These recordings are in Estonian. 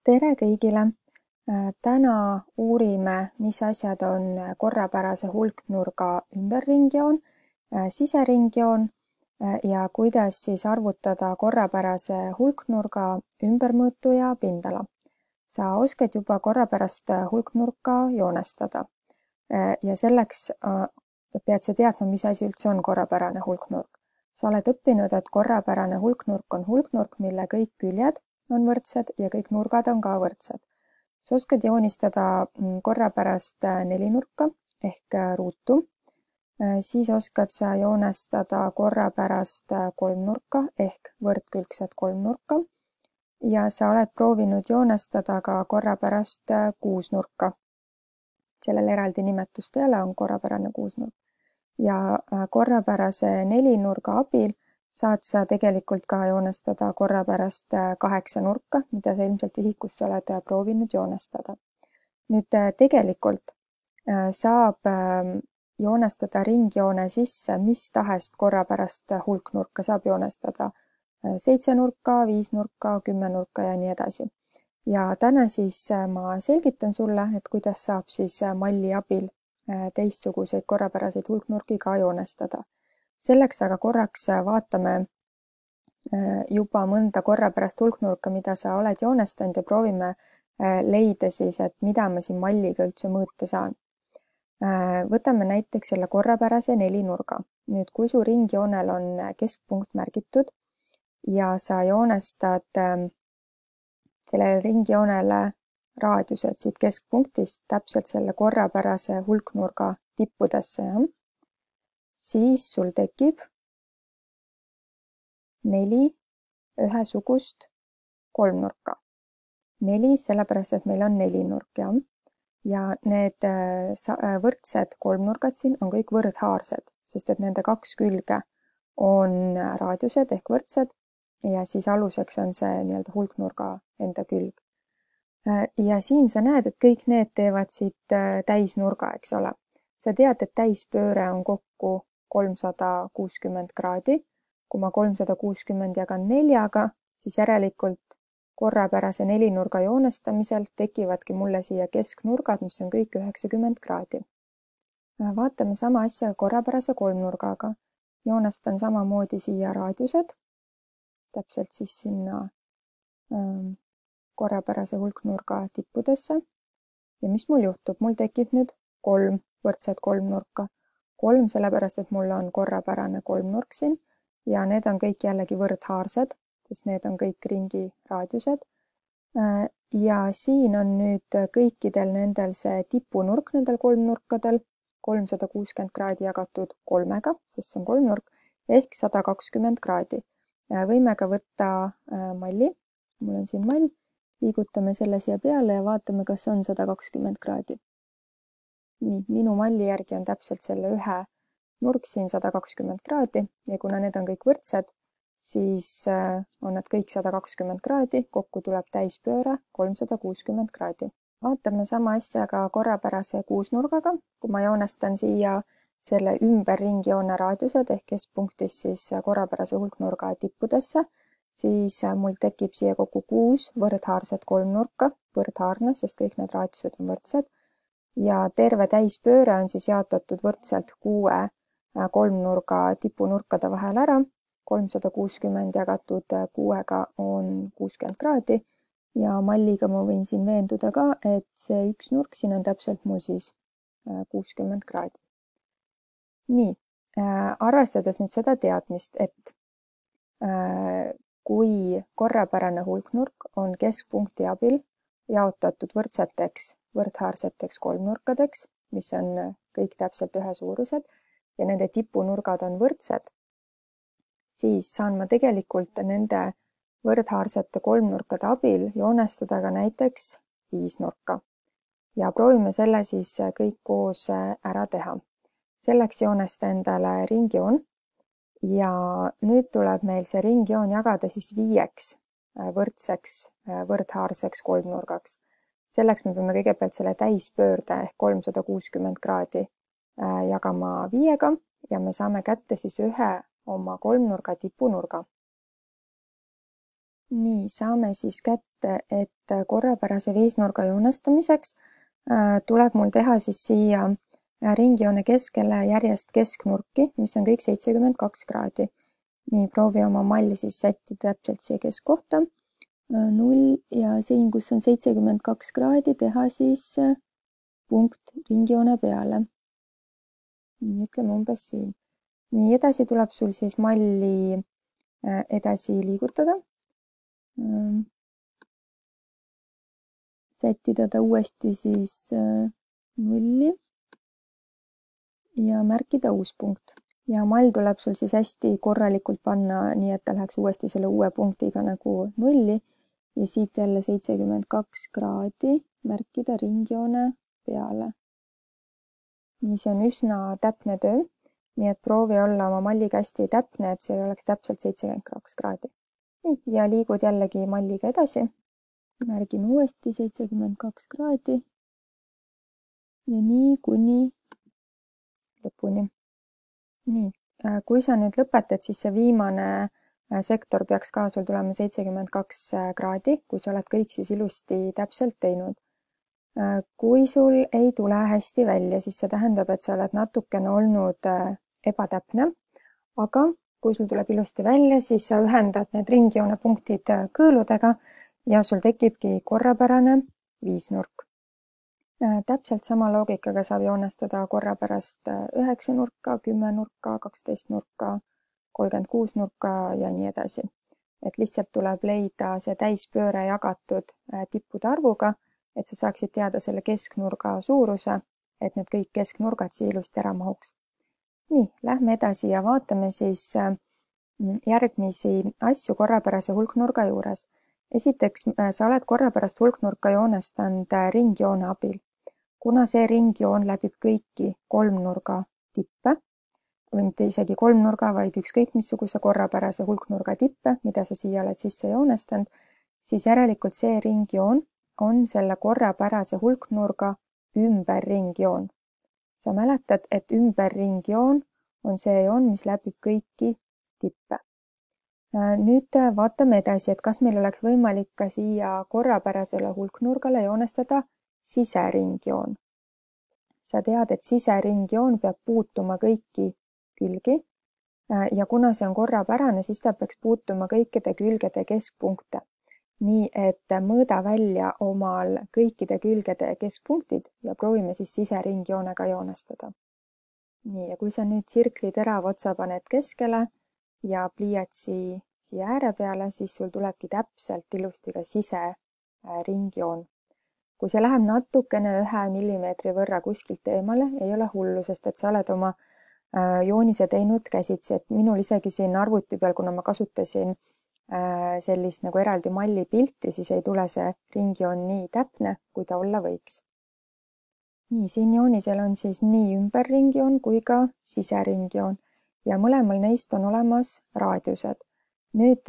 Tere kõigile! Täna uurime, mis asjad on korrapärase hulknurga ümberringjoon, siseringjoon ja kuidas siis arvutada korrapärase hulknurga ümbermõõtu ja pindala. Sa oskad juba korrapärast hulknurka joonestada ja selleks pead sa teadma, mis asi üldse on korrapärane hulknurk. Sa oled õppinud, et korrapärane hulknurk on hulknurk, mille kõik küljed on võrdsed ja kõik nurgad on ka võrdsed. Sa oskad joonistada korrapärast nelinurka ehk ruutu, siis oskad sa joonestada korrapärast kolmnurka ehk võrdkülgset kolmnurka ja sa oled proovinud joonestada ka korrapärast kuusnurka. Sellel eraldi nimetust ei ole, on korrapärane kuusnurk. Ja korrapärase nelinurga abil saad sa tegelikult ka joonestada korrapärast kaheksanurka, mida sa ilmselt vihikus oled proovinud joonestada. Nüüd tegelikult saab joonestada ringjoone sisse mis tahes korrapärast hulknurka, saab joonestada 7 nurka, 5 nurka, 10 nurka ja nii edasi. Ja täna siis ma selgitan sulle, et kuidas saab siis malli abil teistsuguseid korrapäraseid hulknurki ka joonestada. Selleks aga korraks vaatame juba mõnda korrapärast hulknurka, mida sa oled joonestanud ja proovime leida siis, et mida ma siin malliga üldse mõõta saan. Võtame näiteks selle korrapärase nelinurga. Nüüd, kui su ringjoonel on keskpunkt märgitud ja sa joonestad sellele ringjoonele raadiused siit keskpunktist täpselt selle korrapärase hulknurga tippudesse, siis sul tekib 4 ühesugust kolmnurka. 4 sellepärast, et meil on nelinurk, ja need võrdsed kolmnurgad siin on kõik võrdhaarsed, sest et nende 2 külge on raadiused ehk võrdsed ja siis aluseks on see nii-öelda hulknurga enda külg. Ja siin sa näed, et kõik need teevad siit täisnurga, eks ole. Sa tead, et täispööre on kokku 360 kraadi. Kui ma 360 jagan 4-ga, siis järelikult korrapärase nelinurga joonestamisel tekivadki mulle siia kesknurgad, mis on kõik 90 kraadi. Vaatame sama asja korrapärase kolmnurgaga. Joonestan samamoodi siia raadiused, täpselt siis sinna korrapärase hulknurga tippudesse. Ja mis mul juhtub? Mul tekib nüüd 3 võrdset kolmnurka. 3 sellepärast, et mul on korrapärane kolmnurk siin ja need on kõik jällegi võrdhaarsed, sest need on kõik ringi raadiused. Ja siin on nüüd kõikidel nendel see tipunurk nendel kolmnurkadel 360 kraadi jagatud 3-ga, sest see on kolmnurk, ehk 120 kraadi. Võime ka võtta malli. Mul on siin mall. Liigutame selle siia peale ja vaatame, kas on 120 kraadi. Nii, minu malli järgi on täpselt selle ühe nurk siin 120 kraadi ja kuna need on kõik võrdsed, siis on nad kõik 120 kraadi, kokku tuleb täispööre 360 kraadi. Vaatame sama asja ka korrapärase kuusnurgaga. Kui ma joonestan siia selle ümberringjoone raadiused ehk keskpunktis siis korrapärase hulknurga tippudesse, siis mul tekib siia kokku 6 võrdhaarset kolmnurka, võrdhaarne, sest kõik need raadiused on võrdsed. Ja terve täispööre on siis jaotatud võrdselt 6 kolmnurga tipunurkade vahel ära. 360 jagatud 6-ga on 60 kraadi ja malliga ma võin siin veenduda ka, et see üks nurk siin on täpselt mul siis 60 kraadi. Nii, arvestades nüüd seda teadmist, et kui korrapärane hulknurk on keskpunkti abil jaotatud võrdseteks võrdhaarseteks kolmnurkadeks, mis on kõik täpselt ühesuurused ja nende tipunurgad on võrdsed, siis saan ma tegelikult nende võrdhaarsete kolmnurkade abil joonestada ka näiteks 5 nurka. Ja proovime selle siis kõik koos ära teha. Selleks joonesta endale ringjoon ja nüüd tuleb meil see ringjoon jagada siis 5 võrdseks võrdhaarseks kolmnurgaks. Selleks me peame kõigepealt selle täispöörde ehk 360 kraadi jagama 5-ga ja me saame kätte siis ühe oma kolmnurga tipunurga. Nii, saame siis kätte, et korrapärase viisnurga joonestamiseks tuleb mul teha siis siia ringjoone keskele järjest kesknurki, mis on kõik 72 kraadi. Nii, proovi oma malli siis sättida täpselt siia keskkohta. 0 ja siin, kus on 72 kraadi, teha siis punkt ringjoone peale. Nii, ütleme umbes siin. Nii, edasi tuleb sul siis malli edasi liigutada. Sättida ta uuesti siis 0 ja märkida uus punkt. Ja mall tuleb sul siis hästi korralikult panna, nii et ta läheks uuesti selle uue punktiga nagu 0 ja siit jälle 72 kraadi märkida ringjoone peale. Nii, see on üsna täpne töö, nii et proovi olla oma malliga hästi täpne, et see oleks täpselt 72 kraadi. Nii, ja liigud jällegi malliga edasi. Märgime uuesti 72 kraadi ja nii kuni lõpuni. Nii, kui sa nüüd lõpetad, siis see viimane sektor peaks ka sul tulema 72 kraadi, kui sa oled kõik siis ilusti täpselt teinud. Kui sul ei tule hästi välja, siis see tähendab, et sa oled natukene olnud ebatäpne, aga kui sul tuleb ilusti välja, siis sa ühendad need ringjoone punktid kõõludega ja sul tekibki korrapärane viisnurk. Täpselt sama loogikaga saab joonestada korrapärast 9 nurka, 10 nurka, 12 nurka, 36 nurka ja nii edasi. Et lihtsalt tuleb leida see täispööre jagatud tippude arvuga, et sa saaksid teada selle kesknurga suuruse, et need kõik kesknurgad siia ilusti ära mahuks. Nii, lähme edasi ja vaatame siis järgmisi asju korrapärase hulknurga juures. Esiteks, sa oled korrapärast hulknurka joonestanud ringjoone abil. Kuna see ringjoon läbib kõiki kolmnurga tippe, või mitte isegi kolmnurga, vaid ükskõik missuguse korrapärase hulknurga tippe, mida sa siia oled sisse joonestanud, siis järelikult see ringjoon on selle korrapärase hulknurga ümberringjoon. Sa mäletad, et ümberringjoon on see joon, mis läbib kõiki tippe. Nüüd vaatame edasi, et kas meil oleks võimalik ka siia korrapärasele hulknurgale joonestada siseringjoon. Sa tead, et siseringjoon peab puutuma kõiki külgi ja kuna see on korrapärane, siis ta peaks puutuma kõikide külgede keskpunkte. Nii et mõõda välja omal kõikide külgede keskpunktid ja proovime siis siseringjoonega joonestada. Nii, ja kui sa nüüd tsirkli terava otsa paned keskele ja pliiatsi siia ääre peale, siis sul tulebki täpselt ilusti ka siseringjoon. Kui see läheb natukene 1 millimeetri võrra kuskilt eemale, ei ole hullu, sest et sa oled oma joonise teinud käsitsi, et minul isegi siin arvuti peal, kuna ma kasutasin sellist nagu eraldi malli pilti, siis ei tule see ringjoon nii täpne, kui ta olla võiks. Nii, siin joonisel on siis nii ümberringjoon kui ka siseringjoon ja mõlemal neist on olemas raadiused. Nüüd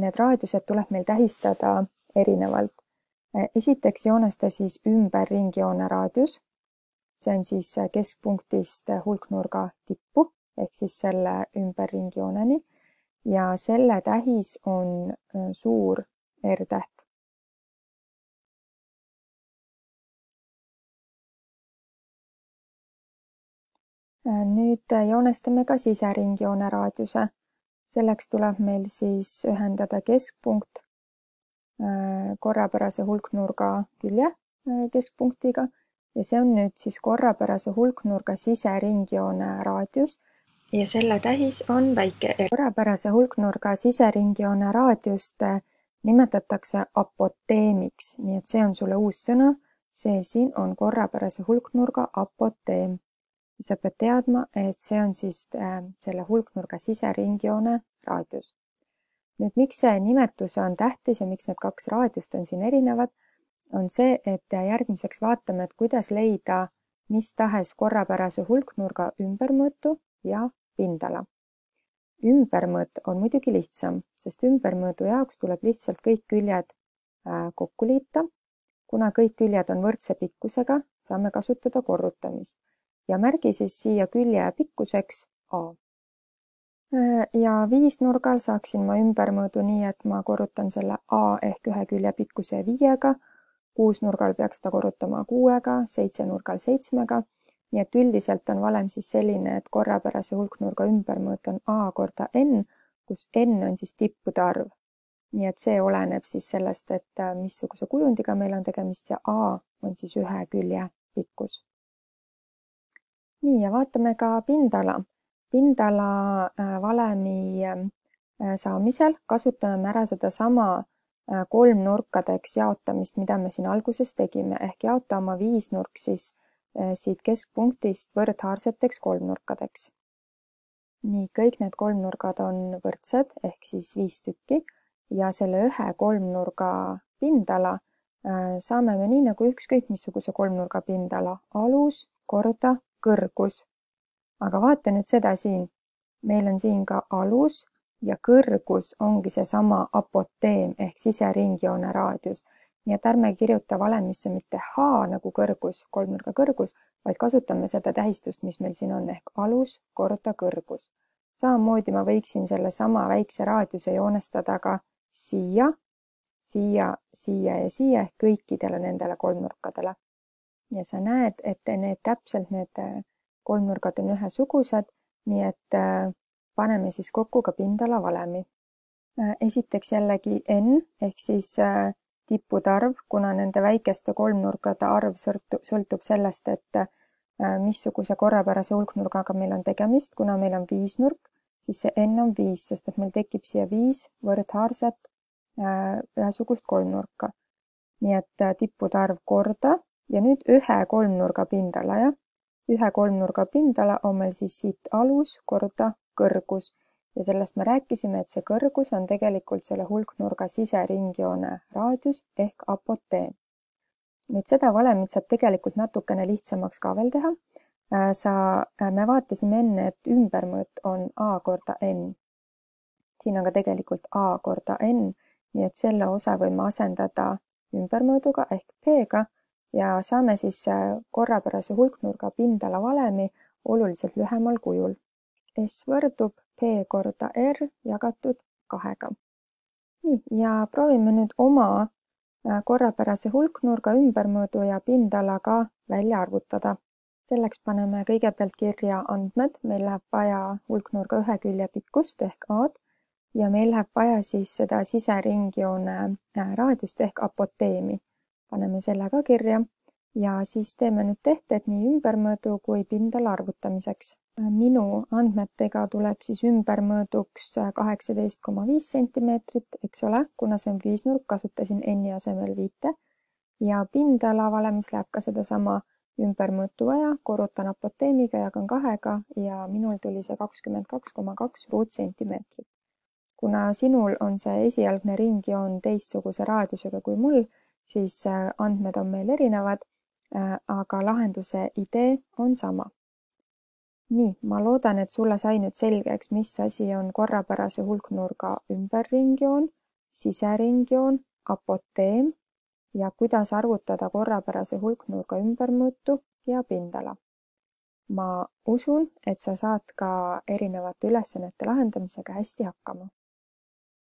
need raadiused tuleb meil tähistada erinevalt. Esiteks joonesta siis ümberringjoone raadius. See on siis keskpunktist hulknurga tippu ehk siis selle ümberringjooneni ja selle tähis on suur R-täht. Nüüd joonestame ka siseringjoone raadiuse. Selleks tuleb meil siis ühendada keskpunkt korrapärase hulknurga külje keskpunktiga ja see on nüüd siis korrapärase hulknurga siseringjoone raadius ja selle tähis on väike R. Korrapärase hulknurga siseringjoone raadiust nimetatakse apoteemiks, nii et see on sulle uus sõna. See siin on korrapärase hulknurga apoteem. Sa pead teadma, et see on siis selle hulknurga siseringjoone raadius. Nüüd, miks see nimetus on tähtis ja miks need kaks raadiust on siin erinevad, on see, et järgmiseks vaatame, et kuidas leida mis tahes korrapärase hulknurga ümbermõõtu ja pindala. Ümbermõõt on muidugi lihtsam, sest ümbermõõdu jaoks tuleb lihtsalt kõik küljed kokku liita. Kuna kõik küljed on võrdse pikkusega, saame kasutada korrutamist ja märgi siis siia külje pikkuseks A. Ja viisnurgal saaksin ma ümbermõõdu nii, et ma korrutan selle A ehk ühe külje pikkuse 5-ga, kuusnurgal peaks ta korrutama 6-ga, seitsenurgal 7-ga, nii et üldiselt on valem siis selline, et korrapärase hulknurga ümbermõõt on A korda n, kus n on siis tippude arv. Nii et see oleneb siis sellest, et missuguse kujundiga meil on tegemist ja A on siis ühe külje pikkus. Nii, ja vaatame ka pindala. Pindala valemi saamisel kasutame me ära sedasama kolmnurkadeks jaotamist, mida me siin alguses tegime, ehk jaota oma viisnurk siis siit keskpunktist võrdhaarseteks kolmnurkadeks. Nii, kõik need kolmnurgad on võrdsed, ehk siis 5 tükki, ja selle ühe kolmnurga pindala saame me nii nagu ükskõik missuguse kolmnurga pindala alus korda kõrgus. Aga vaata nüüd seda siin. Meil on siin ka alus ja kõrgus ongi seesama apoteem ehk siseringjoone raadius. Nii et ärme kirjuta valemisse mitte h nagu kõrgus, kolmnurga kõrgus, vaid kasutame seda tähistust, mis meil siin on, ehk alus korda kõrgus. Samamoodi ma võiksin selle sama väikse raadiuse joonestada ka siia, siia, siia ja siia ehk kõikidele nendele kolmnurkadele. Ja sa näed, et täpselt need kolmnurgad on ühesugused, nii et paneme siis kokku ka pindala valemi. Esiteks jällegi n ehk siis tippude arv, kuna nende väikeste kolmnurgade arv sõltub sellest, et missuguse korrapärase hulknurgaga meil on tegemist. Kuna meil on viisnurk, siis see n on 5, sest et meil tekib siia 5 võrdhaarset ühesugust kolmnurka. Nii et tippude arv korda ja nüüd ühe kolmnurga pindala, jah? Ühe kolmnurga pindala on meil siis siit alus korda kõrgus ja sellest me rääkisime, et see kõrgus on tegelikult selle hulknurga siseringjoone raadius ehk apoteem. Nüüd seda valemit saab tegelikult natukene lihtsamaks ka veel teha. Me vaatasime enne, et ümbermõõt on a korda n. Siin on ka tegelikult a korda n, nii et selle osa võime asendada ümbermõõduga ehk p-ga ja saame siis korrapärase hulknurga pindala valemi oluliselt lühemal kujul. S võrdub p korda r jagatud 2-ga. Nii, ja proovime nüüd oma korrapärase hulknurga ümbermõõdu ja pindalaga välja arvutada. Selleks paneme kõigepealt kirja andmed. Meil läheb vaja hulknurga ühe külje pikkust ehk A-d ja meil läheb vaja siis seda siseringjoone raadiust ehk apoteemi. Paneme selle ka kirja ja siis teeme nüüd tehted nii ümbermõõdu kui pindala arvutamiseks. Minu andmetega tuleb siis ümbermõõduks 18,5 cm, eks ole, kuna see on viisnurk, kasutasin n-i asemel 5 ja pindala valemis läheb ka sedasama ümbermõõtu vaja, korrutan apoteemiga, jagan 2-ga ja minul tuli see 22,2 ruutsentimeetrit. Kuna sinul on see esialgne ringjoon teistsuguse raadiusega kui mul, siis andmed on meil erinevad, aga lahenduse idee on sama. Nii, ma loodan, et sulle sai nüüd selgeks, mis asi on korrapärase hulknurga ümberringjoon, siseringjoon, apoteem ja kuidas arvutada korrapärase hulknurga ümbermõõtu ja pindala. Ma usun, et sa saad ka erinevate ülesannete lahendamisega hästi hakkama.